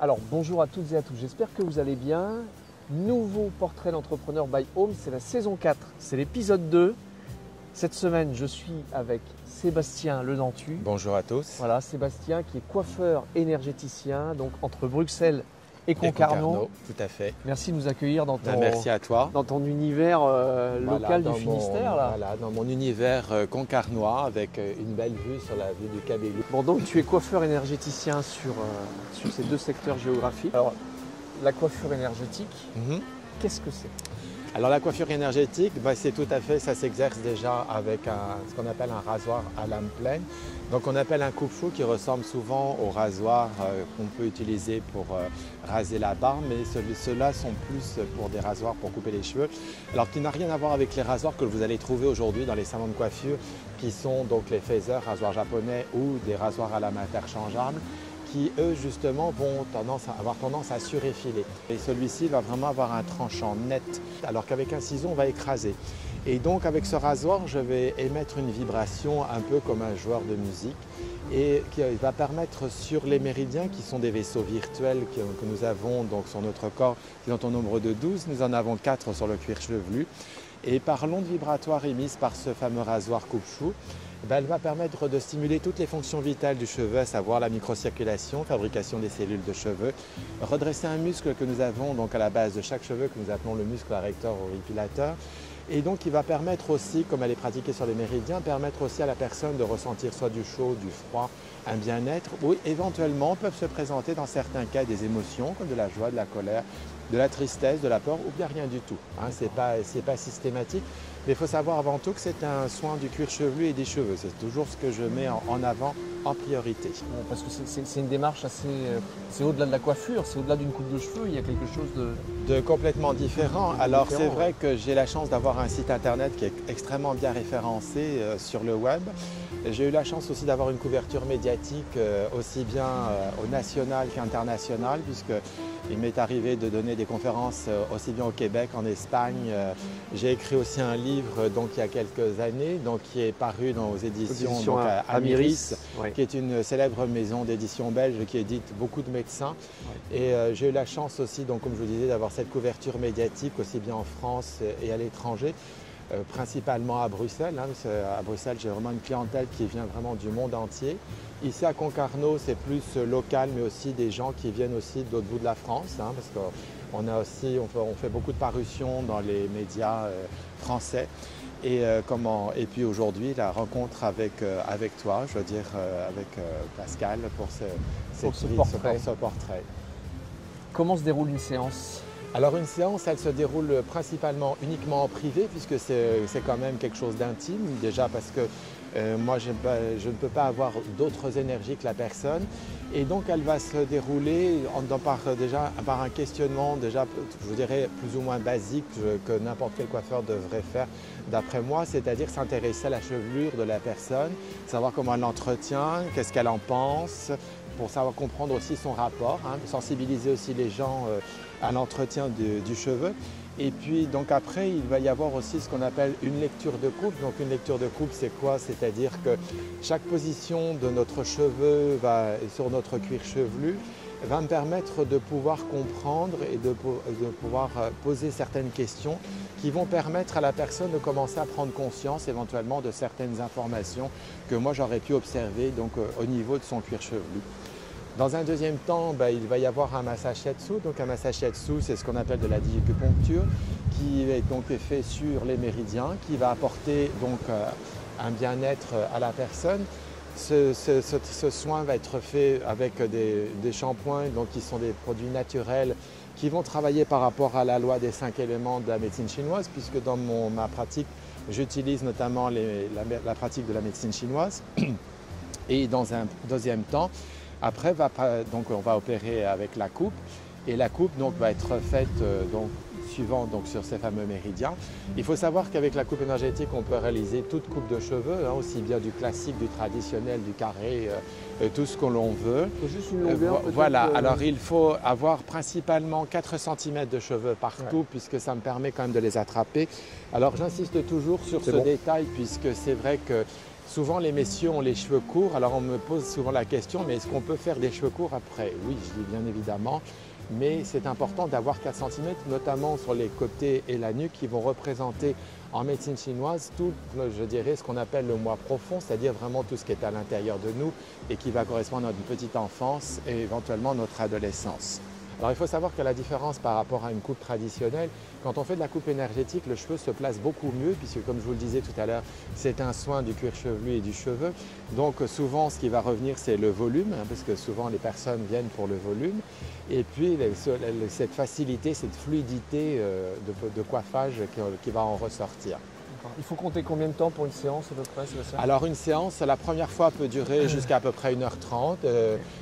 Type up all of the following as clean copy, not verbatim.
Alors bonjour à toutes et à tous, j'espère que vous allez bien. Nouveau portrait d'entrepreneur by Home, c'est la saison 4, c'est l'épisode 2. Cette semaine, je suis avec Sébastien Ledentu. Bonjour à tous. Voilà, Sébastien qui est coiffeur énergéticien, donc entre Bruxelles et Concarneau. Tout à fait. Merci de nous accueillir dans ton, merci à toi. Dans ton univers local du Finistère. Voilà, dans mon univers concarnois avec une belle vue sur la vue du Cabellou. Bon, donc tu es coiffeur énergéticien sur ces deux secteurs géographiques. Alors, la coiffure énergétique, qu'est-ce que c'est ? Alors la coiffure énergétique, c'est tout à fait, ça s'exerce déjà avec ce qu'on appelle un rasoir à lame pleine. Donc on appelle un coupe-chou qui ressemble souvent au rasoir qu'on peut utiliser pour raser la barbe, mais ceux-là sont plus pour des rasoirs pour couper les cheveux. Alors qui n'a rien à voir avec les rasoirs que vous allez trouver aujourd'hui dans les salons de coiffure, qui sont donc les phasers, rasoirs japonais ou des rasoirs à lame interchangeables, qui eux justement vont avoir tendance à sureffiler. Et celui-ci va vraiment avoir un tranchant net, alors qu'avec un ciseau on va écraser. Et donc avec ce rasoir, je vais émettre une vibration un peu comme un joueur de musique et qui va permettre sur les méridiens, qui sont des vaisseaux virtuels que nous avons donc sur notre corps, qui sont au nombre de 12, nous en avons 4 sur le cuir chevelu. Et par l'onde vibratoire émise par ce fameux rasoir coupe-chou, elle va permettre de stimuler toutes les fonctions vitales du cheveu, à savoir la microcirculation, fabrication des cellules de cheveux, redresser un muscle que nous avons donc à la base de chaque cheveu, que nous appelons le muscle arrecteur auriculateur. Et donc il va permettre aussi, comme elle est pratiquée sur les méridiens, permettre aussi à la personne de ressentir soit du chaud, du froid, un bien-être, ou éventuellement peuvent se présenter dans certains cas des émotions comme de la joie, de la colère, de la tristesse, de la peur ou bien rien du tout. Ce n'est pas systématique, mais il faut savoir avant tout que c'est un soin du cuir chevelu et des cheveux. C'est toujours ce que je mets en avant en priorité. Parce que c'est une démarche assez... c'est au-delà de la coiffure, c'est au-delà d'une coupe de cheveux, il y a quelque chose de complètement différent. Alors c'est vrai que j'ai la chance d'avoir un site internet qui est extrêmement bien référencé sur le web. J'ai eu la chance aussi d'avoir une couverture médiatique aussi bien au national qu'international, puisqu'il m'est arrivé de donner des conférences aussi bien au Québec, en Espagne. J'ai écrit aussi un livre donc, il y a quelques années, donc, qui est paru aux éditions donc, Amiris, oui, qui est une célèbre maison d'édition belge qui édite beaucoup de médecins. Oui. Et j'ai eu la chance aussi, donc, comme je vous disais, d'avoir cette couverture médiatique aussi bien en France et à l'étranger. Principalement à Bruxelles. À Bruxelles, j'ai vraiment une clientèle qui vient vraiment du monde entier. Ici à Concarneau, c'est plus local, mais aussi des gens qui viennent aussi d'autres bouts de la France, parce qu'on fait beaucoup de parutions dans les médias français. Et puis aujourd'hui, la rencontre avec toi, je veux dire avec Pascal pour ce portrait. Comment se déroule une séance ? Alors une séance, elle se déroule principalement uniquement en privé, puisque c'est quand même quelque chose d'intime, déjà parce que moi je ne peux pas avoir d'autres énergies que la personne. Et donc elle va se dérouler par un questionnement déjà, je vous dirais, plus ou moins basique que n'importe quel coiffeur devrait faire d'après moi, c'est-à-dire s'intéresser à la chevelure de la personne, savoir comment elle l'entretient, qu'est-ce qu'elle en pense, pour savoir comprendre aussi son rapport, sensibiliser aussi les gens à l'entretien du cheveu. Et puis donc après, il va y avoir aussi ce qu'on appelle une lecture de coupe. Donc une lecture de coupe, c'est quoi? C'est-à-dire que chaque position de notre cheveu sur notre cuir chevelu va me permettre de pouvoir comprendre et de pouvoir poser certaines questions qui vont permettre à la personne de commencer à prendre conscience éventuellement de certaines informations que moi j'aurais pu observer donc, au niveau de son cuir chevelu. Dans un deuxième temps, il va y avoir un massage shiatsu. Donc un massage shiatsu, c'est ce qu'on appelle de la diacupuncture qui est donc fait sur les méridiens, qui va apporter donc un bien-être à la personne. Ce soin va être fait avec des shampoings donc, qui sont des produits naturels qui vont travailler par rapport à la loi des 5 éléments de la médecine chinoise, puisque dans ma pratique, j'utilise notamment la pratique de la médecine chinoise. Et dans un deuxième temps, après, donc, on va opérer avec la coupe. Et la coupe donc, va être faite suivant donc, sur ces fameux méridiens. Il faut savoir qu'avec la coupe énergétique, on peut réaliser toute coupe de cheveux, aussi bien du classique, du traditionnel, du carré, tout ce que l'on veut. Il faut juste une longueur. Voilà, alors il faut avoir principalement 4 cm de cheveux partout, puisque ça me permet quand même de les attraper. Alors j'insiste toujours sur ce détail, puisque c'est vrai que Souvent les messieurs ont les cheveux courts, alors on me pose souvent la question, mais est-ce qu'on peut faire des cheveux courts après? Oui, je dis bien évidemment, mais c'est important d'avoir 4 cm, notamment sur les côtés et la nuque, qui vont représenter en médecine chinoise tout, je dirais, ce qu'on appelle le moi profond, c'est-à-dire vraiment tout ce qui est à l'intérieur de nous et qui va correspondre à notre petite enfance et éventuellement notre adolescence. Alors il faut savoir que la différence par rapport à une coupe traditionnelle, quand on fait de la coupe énergétique, le cheveu se place beaucoup mieux puisque comme je vous le disais tout à l'heure, c'est un soin du cuir chevelu et du cheveu. Donc souvent ce qui va revenir c'est le volume, parce que souvent les personnes viennent pour le volume. Et puis cette facilité, cette fluidité de coiffage qui va en ressortir. Il faut compter combien de temps pour une séance à peu près, Sébastien? Alors une séance, la première fois peut durer jusqu'à à peu près 1h30.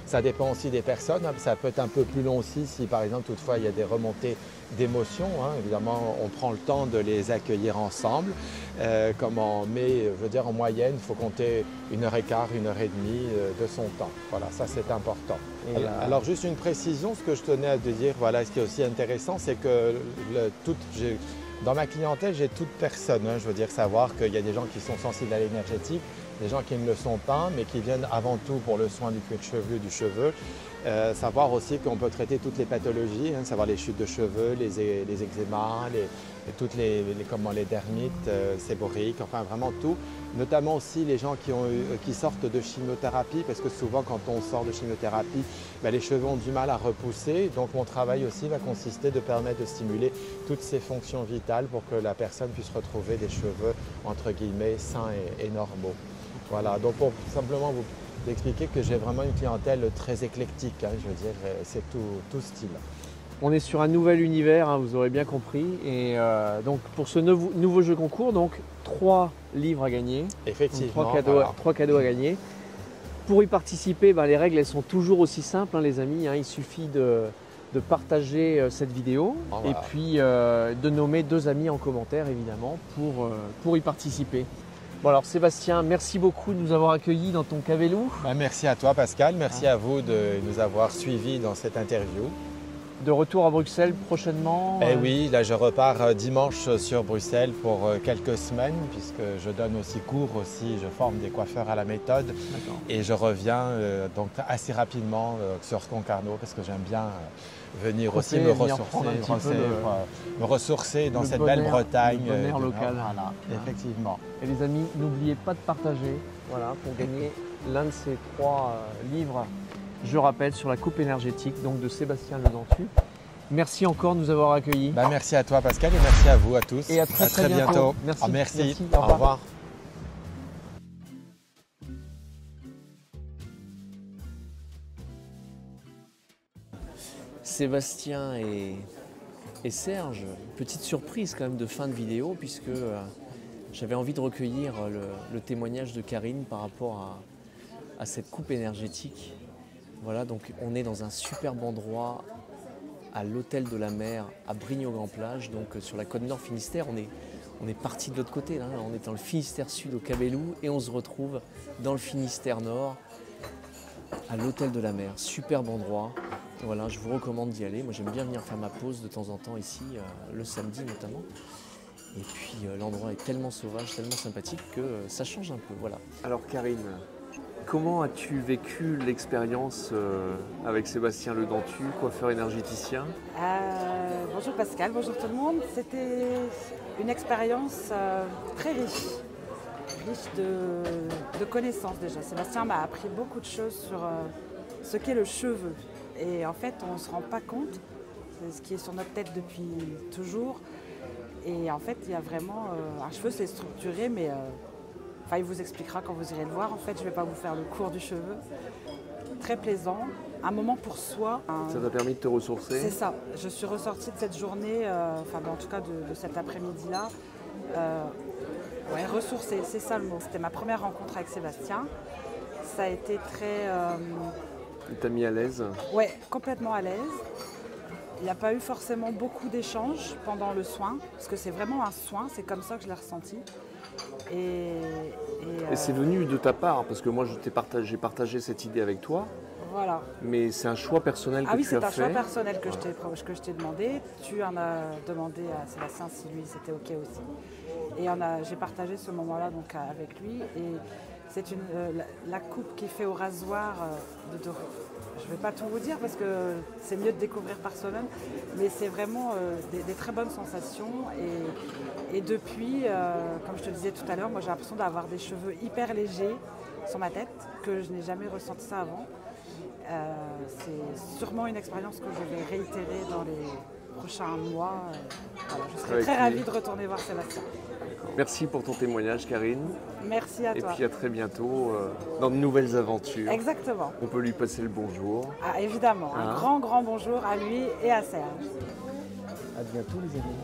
Ça dépend aussi des personnes. Ça peut être un peu plus long aussi si par exemple toutefois il y a des remontées d'émotions. Évidemment, on prend le temps de les accueillir ensemble. Mais je veux dire en moyenne, il faut compter 1h15, 1h30 de son temps. Voilà, ça c'est important. Alors juste une précision, ce que je tenais à te dire, voilà, ce qui est aussi intéressant, c'est que dans ma clientèle, j'ai toute personne. Je veux dire savoir qu'il y a des gens qui sont sensibles à l'énergétique, des gens qui ne le sont pas, mais qui viennent avant tout pour le soin du cuir chevelu, du cheveu. Savoir aussi qu'on peut traiter toutes les pathologies, savoir les chutes de cheveux, les eczémas, toutes les dermites, séboriques, enfin vraiment tout. Notamment aussi les gens qui sortent de chimiothérapie, parce que souvent quand on sort de chimiothérapie, les cheveux ont du mal à repousser. Donc mon travail aussi va consister de permettre de stimuler toutes ces fonctions vitales pour que la personne puisse retrouver des cheveux entre guillemets sains et normaux. Voilà, donc pour simplement vous expliquer que j'ai vraiment une clientèle très éclectique, je veux dire, c'est tout style. On est sur un nouvel univers, vous aurez bien compris. Et donc pour ce nouveau jeu concours, donc 3 livres à gagner. Effectivement. 3 cadeaux à gagner. Pour y participer, les règles elles sont toujours aussi simples, les amis. Il suffit de partager cette vidéo et puis de nommer 2 amis en commentaire évidemment pour y participer. Bon alors Sébastien, merci beaucoup de nous avoir accueillis dans ton Cabellou. Merci à toi Pascal, merci à vous de nous avoir suivis dans cette interview. De retour à Bruxelles prochainement? Oui, là je repars dimanche sur Bruxelles pour quelques semaines puisque je donne aussi cours, je forme des coiffeurs à la méthode et je reviens donc assez rapidement sur Concarneau parce que j'aime bien venir aussi me ressourcer dans cette belle Bretagne. Le bon air local. Voilà, effectivement. Et les amis, n'oubliez pas de partager pour gagner l'un de ces 3 livres. Je rappelle, sur la coupe énergétique donc de Sébastien Ledentu. Merci encore de nous avoir accueillis. Merci à toi Pascal et merci à vous à tous. Et à très bientôt. Merci. Merci. Au revoir. Sébastien et Serge, petite surprise quand même de fin de vidéo puisque j'avais envie de recueillir le témoignage de Karine par rapport à cette coupe énergétique. Voilà, donc on est dans un superbe endroit à l'hôtel de la mer à Brignoles-Grand-Plage, donc sur la côte nord Finistère. On est parti de l'autre côté, là. On est dans le Finistère Sud au Cabellou et on se retrouve dans le Finistère Nord à l'hôtel de la mer. Superbe endroit. Voilà, je vous recommande d'y aller. Moi j'aime bien venir faire ma pause de temps en temps ici, le samedi notamment. Et puis l'endroit est tellement sauvage, tellement sympathique que ça change un peu. Voilà. Alors Karine, comment as-tu vécu l'expérience avec Sébastien Ledentu, coiffeur énergéticien? Bonjour Pascal, bonjour tout le monde. C'était une expérience très riche de connaissances déjà. Sébastien m'a appris beaucoup de choses sur ce qu'est le cheveu. Et en fait, on ne se rend pas compte, c'est ce qui est sur notre tête depuis toujours. Et en fait, il y a vraiment... un cheveu, c'est structuré, mais... il vous expliquera quand vous irez le voir. En fait, je ne vais pas vous faire le cours du cheveu. Très plaisant. Un moment pour soi. Ça t'a permis de te ressourcer? C'est ça. Je suis ressortie de cette journée, en tout cas de cet après-midi-là. Ressourcée, c'est ça le mot. C'était ma première rencontre avec Sébastien. Ça a été très... Il t'a mis à l'aise? Oui, complètement à l'aise. Il n'y a pas eu forcément beaucoup d'échanges pendant le soin, parce que c'est vraiment un soin, c'est comme ça que je l'ai ressenti. Et c'est venu de ta part, parce que moi j'ai partagé cette idée avec toi. Voilà. Mais c'est un choix personnel que tu as fait. Ah oui, c'est un choix personnel que je t'ai demandé. Tu en as demandé à Sébastien si lui c'était OK aussi. Et j'ai partagé ce moment-là donc avec lui. Et C'est la coupe qui fait au rasoir je ne vais pas tout vous dire parce que c'est mieux de découvrir par soi-même, mais c'est vraiment des très bonnes sensations. Et depuis, comme je te disais tout à l'heure, moi j'ai l'impression d'avoir des cheveux hyper légers sur ma tête, que je n'ai jamais ressenti ça avant. C'est sûrement une expérience que je vais réitérer dans les prochains mois. Voilà, je serais très ravie de retourner voir Sébastien. Merci pour ton témoignage, Karine. Merci à toi. Et puis à très bientôt dans de nouvelles aventures. Exactement. On peut lui passer le bonjour. Ah, évidemment, un grand bonjour à lui et à Serge. À bientôt les amis.